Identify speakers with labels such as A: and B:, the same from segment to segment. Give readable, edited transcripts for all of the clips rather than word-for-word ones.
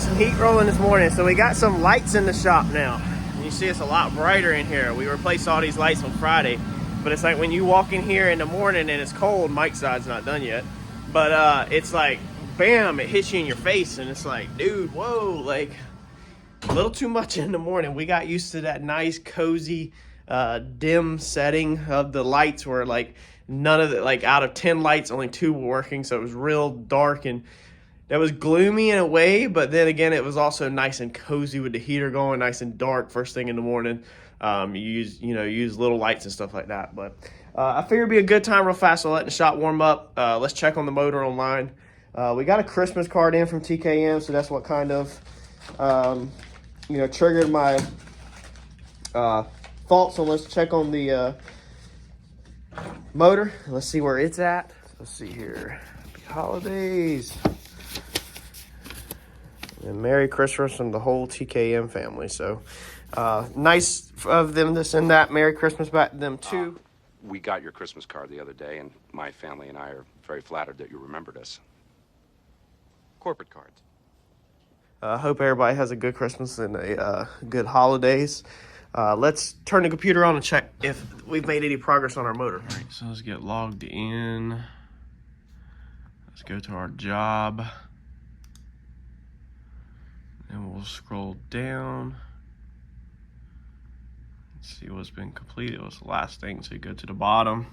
A: get some heat rolling this morning. So we got some lights in the shop now. You see it's a lot brighter in here. We replaced all these lights on Friday, but it's like when you walk in here in the morning and it's cold, Mike's side's not done yet, but it's like, bam, it hits you in your face, and it's like, dude, whoa, like a little too much in the morning. We got used to that nice, cozy, dim setting of the lights where like none of the, like out of 10 lights, only 2 were working. So it was real dark, and that was gloomy in a way, but then again, it was also nice and cozy with the heater going, nice and dark first thing in the morning. You use little lights and stuff like that. But I figured it'd be a good time real fast. So letting the shop warm up. Let's check on the motor online. We got a Christmas card in from TKM, so that's what kind of triggered my thoughts. So let's check on the motor. Let's see where it's at. Let's see here. Happy holidays. And Merry Christmas from the whole TKM family. So nice of them to send that Merry Christmas back to them too.
B: We got your Christmas card the other day, and my family and I are very flattered that you remembered us. Corporate cards.
A: I hope everybody has a good Christmas and a good holidays. Let's turn the computer on and check if we've made any progress on our motor. All right, so let's get logged in. Let's go to our job. And we'll scroll down. Let's see what's been completed. It was the last thing, so you go to the bottom.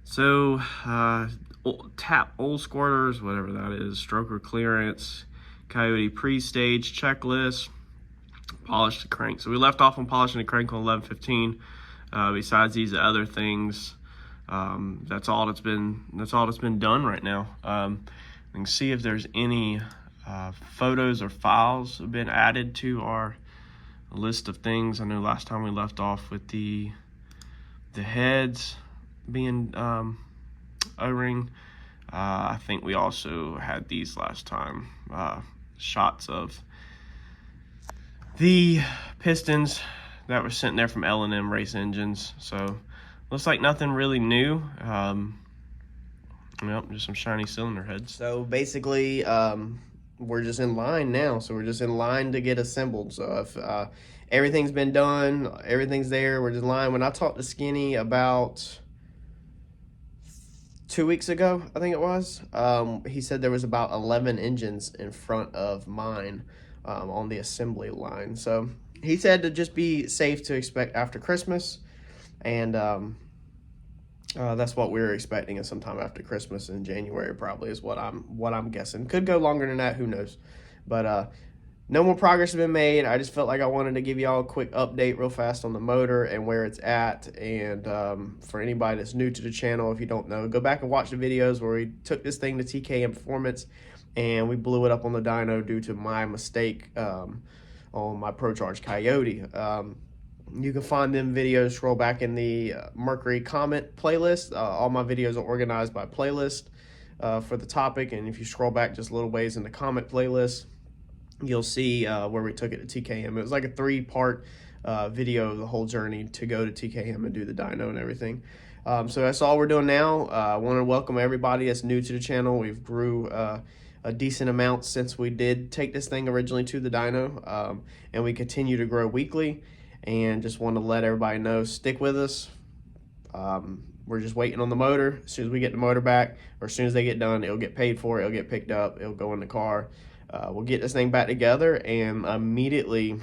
A: So, tap old squirters, whatever that is, stroker clearance, Coyote pre-stage checklist, polish the crank. So we left off on polishing the crank on 11/15. Besides these other things, that's all that's been done right now. You can see if there's any photos or files have been added to our list of things. I know last time we left off with the heads being O-ring. I think we also had these last time, shots of the pistons that were sent there from L&M Race Engines. So looks like nothing really new. Yep, just some shiny cylinder heads. So basically, we're just in line now. So we're just in line to get assembled. So if everything's been done, everything's there, we're just in line. When I talked to Skinny about 2 weeks ago, I think it was, he said there was about 11 engines in front of mine on the assembly line. So he said to just be safe to expect after Christmas, and that's what we're expecting, is sometime after Christmas in January probably is what I'm guessing. Could go longer than that, who knows. But no more progress has been made. I just felt like I wanted to give y'all a quick update real fast on the motor and where it's at. And for anybody that's new to the channel, if you don't know, go back and watch the videos where we took this thing to TKM Performance and we blew it up on the dyno due to my mistake on my Procharged Coyote. You can find them videos, scroll back in the Mercury Comet playlist. All my videos are organized by playlist for the topic, and if you scroll back just a little ways in the Comet playlist, you'll see where we took it to TKM. It was like a 3-part video of the whole journey to go to TKM and do the dyno and everything. So that's all we're doing now. I want to welcome everybody that's new to the channel. We've grew a decent amount since we did take this thing originally to the dyno, and we continue to grow weekly. And just want to let everybody know, stick with us. We're just waiting on the motor. As soon as we get the motor back, or as soon as they get done, it'll get paid for, it'll get picked up, it'll go in the car. We'll get this thing back together and immediately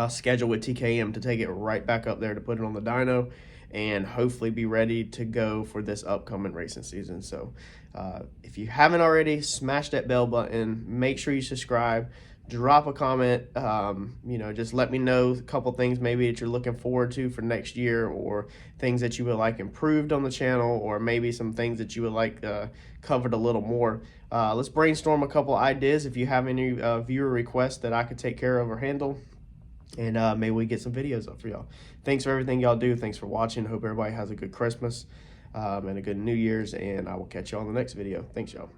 A: schedule with TKM to take it right back up there to put it on the dyno and hopefully be ready to go for this upcoming racing season. So if you haven't already, smash that bell button, make sure you subscribe, drop a comment, just let me know a couple things maybe that you're looking forward to for next year, or things that you would like improved on the channel, or maybe some things that you would like covered a little more. Let's brainstorm a couple ideas if you have any viewer requests that I could take care of or handle, and maybe we get some videos up for y'all. Thanks for everything y'all do. Thanks for watching. Hope everybody has a good Christmas and a good New Year's, and I will catch you on the next video. Thanks, y'all.